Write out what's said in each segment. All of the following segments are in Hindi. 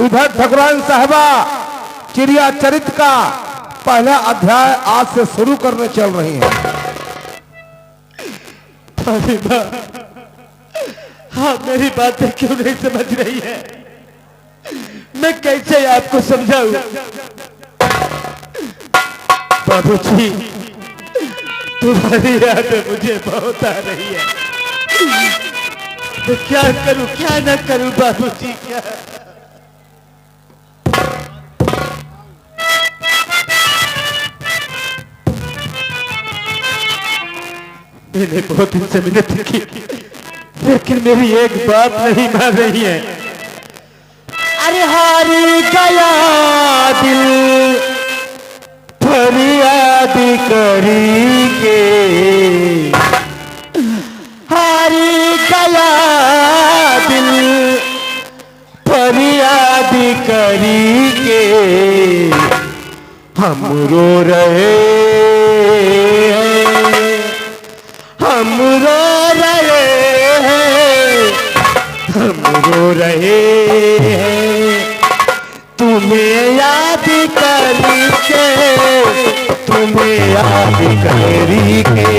इधर ठाकुराइन साहबा चिड़िया चरित्र का पहला अध्याय आज से शुरू करने चल रही हैं। हाँ, मेरी बातें क्यों नहीं समझ रही है? मैं कैसे आपको समझाऊं? बाबूजी, तुम्हारी याद मुझे बहुत आ रही है। मैं क्या करूं, क्या न करूं बाबूजी, क्या? मैंने बहुत दिन से मिन्नत की, लेकिन मेरी एक बात नहीं मान रही है। अरे हार गया दिल फरियाद करी के, हार गया दिल फरियाद करी के, हम रो रहे हैं, हम रो रहे हैं, हम रो रहे हैं, तुम्हें याद करके, तुम्हें याद करके,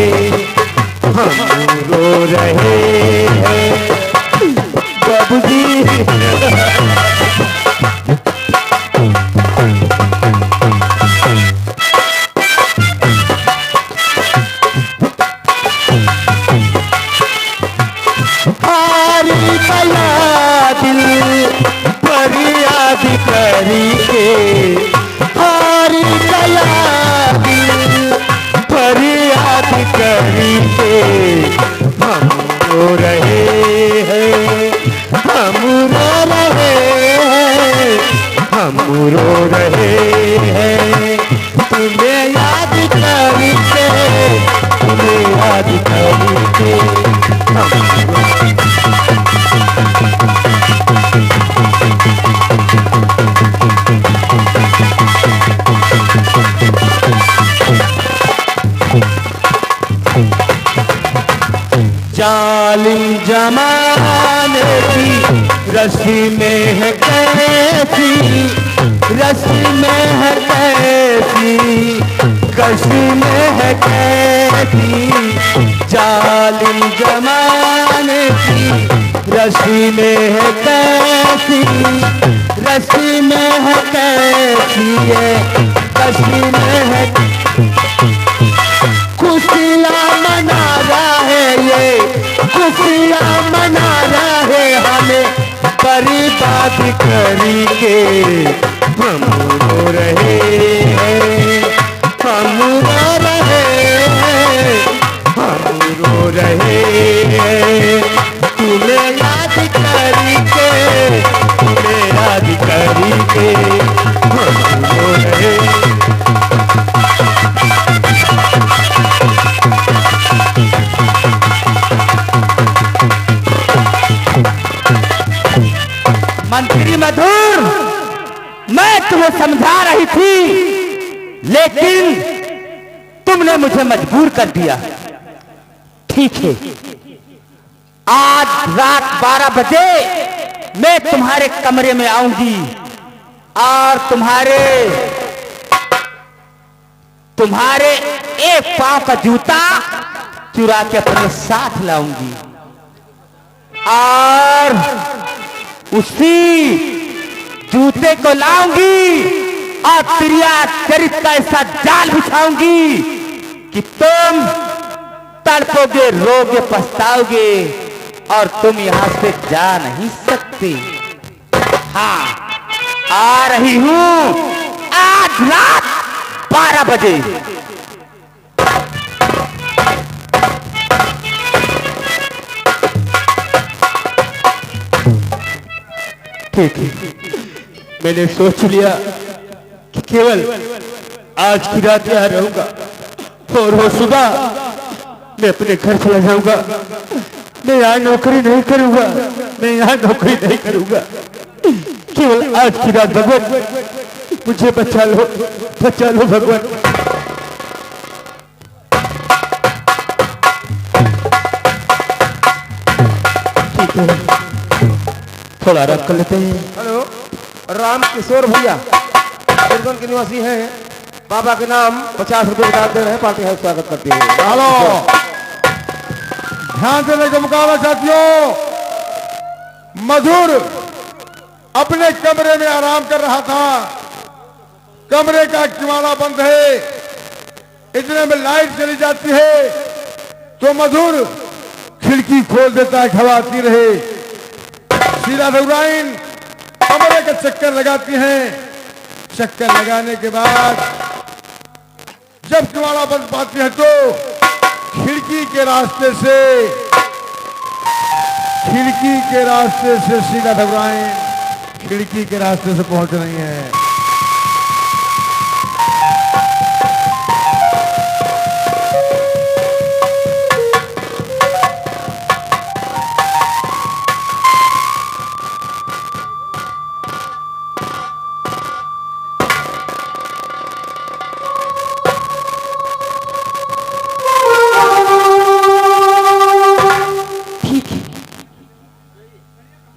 हम रो रहे हैं बाबूजी। हार गया दिल फरियाद करके, हार गया दिल फरियाद करके, हम रो रहे हैं, हम रो रहे हैं, हम रो रहे हैं, तुम्हें याद करके, तुम्हें याद करके, जालिम जमाने की रस्सी में है कैसी, रस्सी में है कैसी, कस्सी में है कैसी, जालिम जमाने की रस्सी में है कैसी, रस्सी में है कैसी है, कस्सी में है। खुशियाँ मना रहा है ये, खुशियाँ मना रहा है हमें बर्बाद करी के, हम रो रहे हैं, हम रो रहे हैं, हम रो रहे हैं, तुम्हें याद करी के, तुम्हें याद करी के, हम रो रहे हैं। मंत्री मधुर, मैं तुम्हें समझा रही थी, लेकिन तुमने मुझे मजबूर कर दिया। ठीक है, आज रात 12 बजे मैं तुम्हारे कमरे में आऊंगी और तुम्हारे एक पांव का जूता चुरा के अपने साथ लाऊंगी और उसी जूते को लाऊंगी और त्रिया चरित्र का ऐसा जाल बिछाऊंगी कि तुम तड़पोगे, रोगे, पछताओगे और तुम यहां से जा नहीं सकते। हाँ, आ रही हूं आज रात 12 बजे। ठीक है, मैंने सोच लिया कि केवल आज की रात यहाँ रहूंगा और वो सुबह मैं अपने घर चला जाऊंगा। मैं यहाँ नौकरी नहीं करूंगा, मैं यहाँ नौकरी नहीं करूंगा। केवल आज की रात भगवान मुझे बचा लो भगवान। ठीक है, थोड़ा आराम कर लेते हैं। हेलो, राम किशोर भैया दुर्गन के निवासी हैं। बाबा के नाम 50 रुपए डाल दे रहे हैं। पार्टी है स्वागत करती है। हेलो, ध्यान देने का मुकाबला साथियों। मधुर अपने कमरे में आराम कर रहा था। कमरे का किवाड़ा बंद है। इतने में लाइट चली जाती है तो मधुर खिड़की खोल देता है, हवा आती रहे। सीधा रघुराइन कमरे के चक्कर लगाती हैं। चक्कर लगाने के बाद जब किवाड़ा बंद पाती है तो खिड़की के रास्ते से सीधा घबराएं खिड़की के रास्ते से पहुंच रही हैं।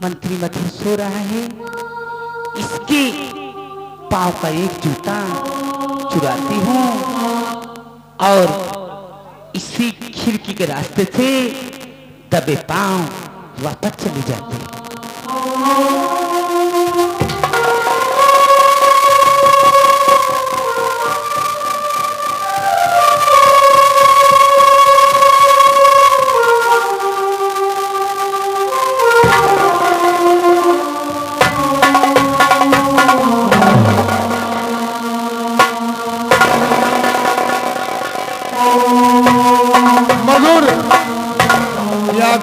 मंत्री मधुर सो रहा है। इसके पांव का एक जूता चुराती हूँ और इसी खिड़की के रास्ते से दबे पांव वापस चले जाते।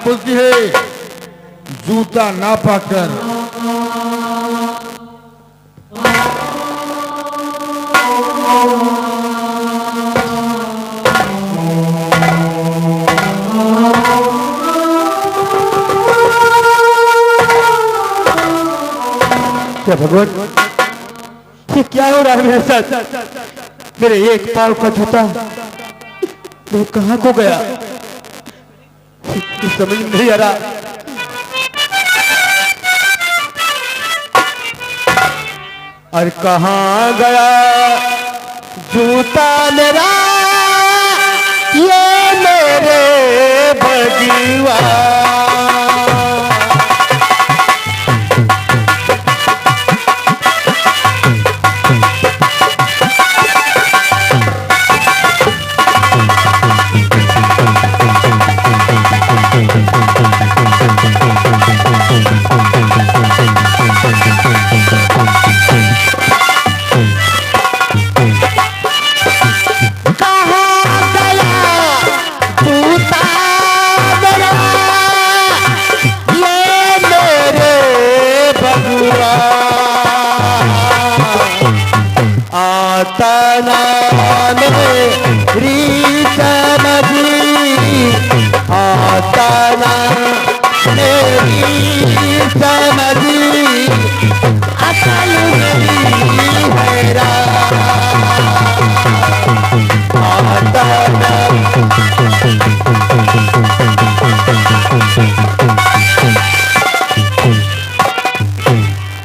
खुलती है जूता ना पाकर। क्या भगवान, ये क्या हो रहा है मेरे साथ? मेरे एक पांव का जूता वो कहां को गया? समझ नहीं आ रहा। और कहां गया जूता मेरा, ये मेरे भगवा।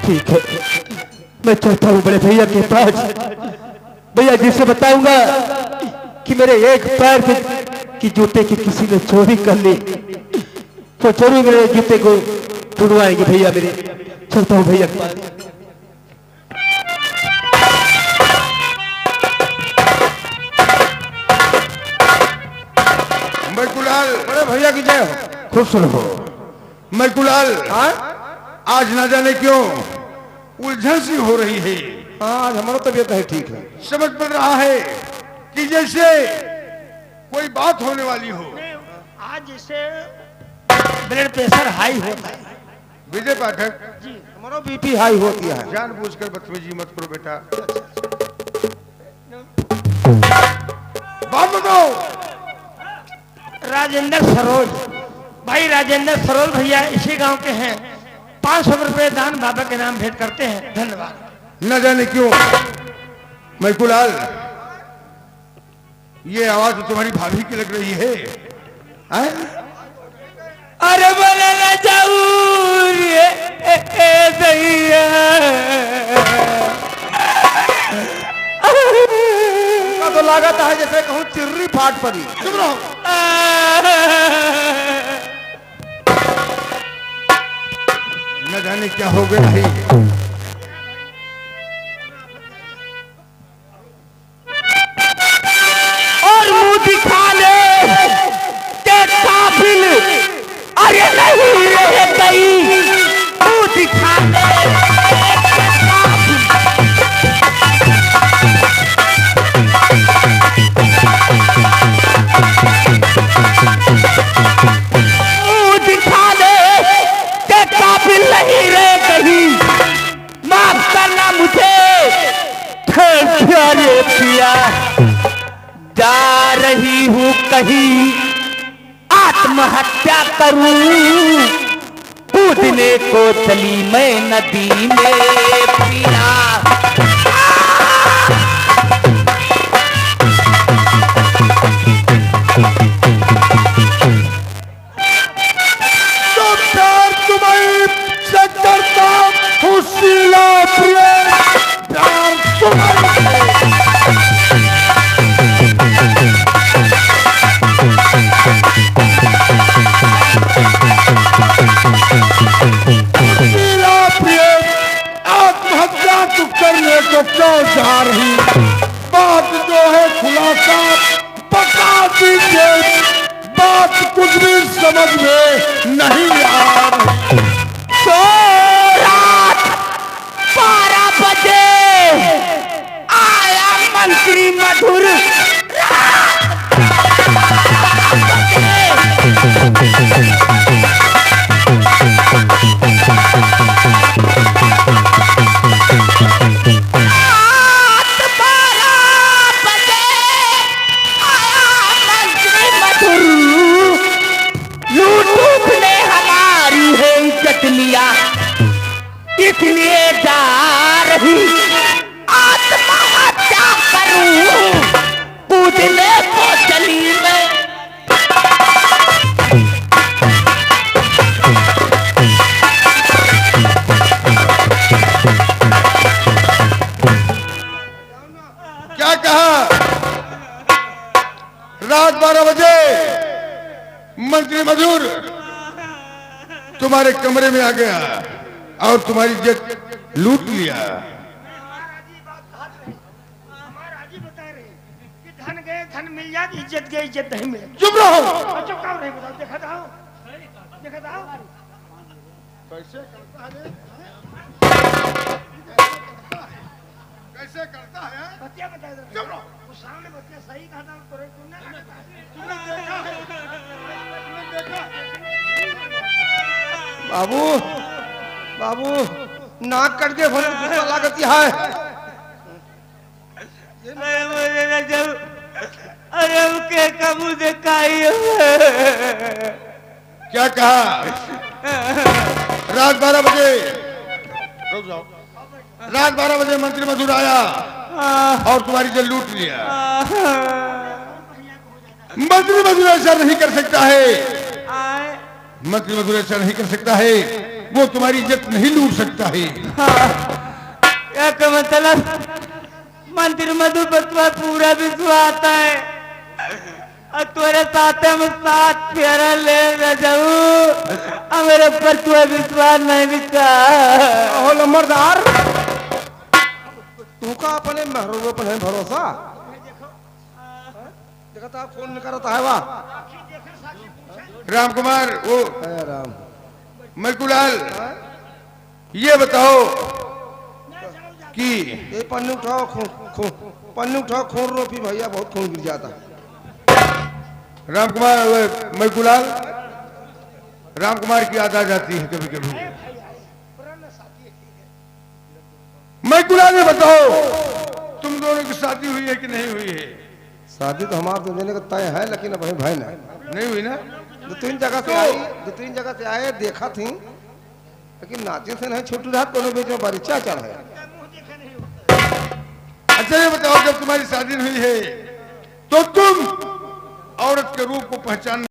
ठीक है, मैं चाहता हूँ बड़े भैया के पास। भैया जिसे बताऊंगा कि मेरे एक पैर की जूते की किसी ने चोरी कर ली तो जरूर मेरे जूते को ढूंढवाएंगे भैया मेरे। चलता हूँ भैया के पास। मैकुलाल, बड़े भैया की जय हो। खूब सुनो मैकुलाल, आज ना जाने क्यों उलझन सी हो रही है। आज हमारा तबीयत है ठीक है। समझ पड़ रहा है कि जैसे कोई बात होने वाली हो। आज जैसे ब्लड प्रेशर हाई होता है। विजय पाठक जी, हमारा बीपी हाई हो गया है। जानबूझकर बदतमीजी मत करो बेटा। बात बताओ। राजेंद्र सरोज भाई, राजेंद्र सरोज भैया इसी गांव के हैं। 500 रुपए दान बाबा के नाम भेंट करते हैं। धन्यवाद। न जाने क्यों मैकुलाल, ये आवाज तो तुम्हारी भाभी की लग रही है। अरे बोले ना जाऊर ऐसे ही है। का तो लागत है जैसे कहूँ चिर्री फाट पड़ी। चुप रहो। न जाने क्या हो गया है। और मुंह दिखा ले के काबिल अरे नहीं रह गई, मुंह दिखा ले के काबिल। मुंह दिखा ले के काबिल नहीं रह गई, माफ करना मुझे प्यारे पिया। जा रही हूँ कहीं आत्महत्या करूं, कूदने को चली मैं नदी में पिया। तो प्यार तुम्हारी करता हूँ शीला प्रिय, प्यार तुम्हारी शीला प्रिय। आत्महत्या तू करने को क्यों जा रही, बात जो है खुलासा बता दीजिए, बात कुछ भी समझ में नहीं आ रही। तो रात 12 बजे आया मंत्री मधुर, इसलिए जा रही आत्महत्या करूं, कूदने को चली मैं। क्या कहा? रात 12 बजे मंत्री मधुर तुम्हारे कमरे में आ गया और तुम्हारी इज्जत लूट लिया। महाराजी बता रहे कि धन गए धन मिल जाए, इज्जत गई इज्जत नहीं मिले। चुप रहो। चुप क्यों नहीं बताओ? देखा था कैसे करता है, कैसे करता है? बतिया बता दो। चुप रहो। वो सामने बतिया सही कहा था, तुमने तुमने देखा है? तुमने देखा है? बाबू बाबू नाक कट के भले गुस्सा लागती है। अरे के कबू दिखाई क्या कहा? रात 12 बजे रुक जाओ। रात 12 बजे मंत्री मधुर आया और तुम्हारी इज्जत लूट लिया। मंत्री मधुर ऐसा नहीं कर सकता है, मंत्री मधुर ऐसा नहीं कर सकता है, वो तुम्हारी इज्जत नहीं लूट सकता है। एक मतलब मंत्री मधु बतवा पूरा विश्वास आता है और तुम्हारे साथ हम 7 फेरा ले जाऊं, मेरे पर तुम्हें विश्वास नहीं बिता। ओ लंबरदार, तू का अपने महरों पर है भरोसा? देखा था फोन नहीं करता है वाह। राम कुमार, वो है राम मलकुलाल, ये बताओ कि ये पन्नू उठाओ, पन्नू उठाओ, खून रोपी भैया, बहुत खून गिर जाता। राम कुमार, मलकुलाल, राम कुमार की याद आ जाती है कभी कभी। मलकुलाल, ये बताओ तुम दोनों की शादी हुई है कि नहीं हुई है? शादी तो हमारे तो देने का तय है, लेकिन अब भाई नहीं हुई ना? 2-3 जगह से आई, 2-3 जगह से आए, देखा थी, लेकिन नाचे से नहीं छोटू रहा, दोनों बीच में बारिशा चल है। अच्छा ये बताओ, जब तुम्हारी शादी हुई है तो तुम औरत के रूप को पहचान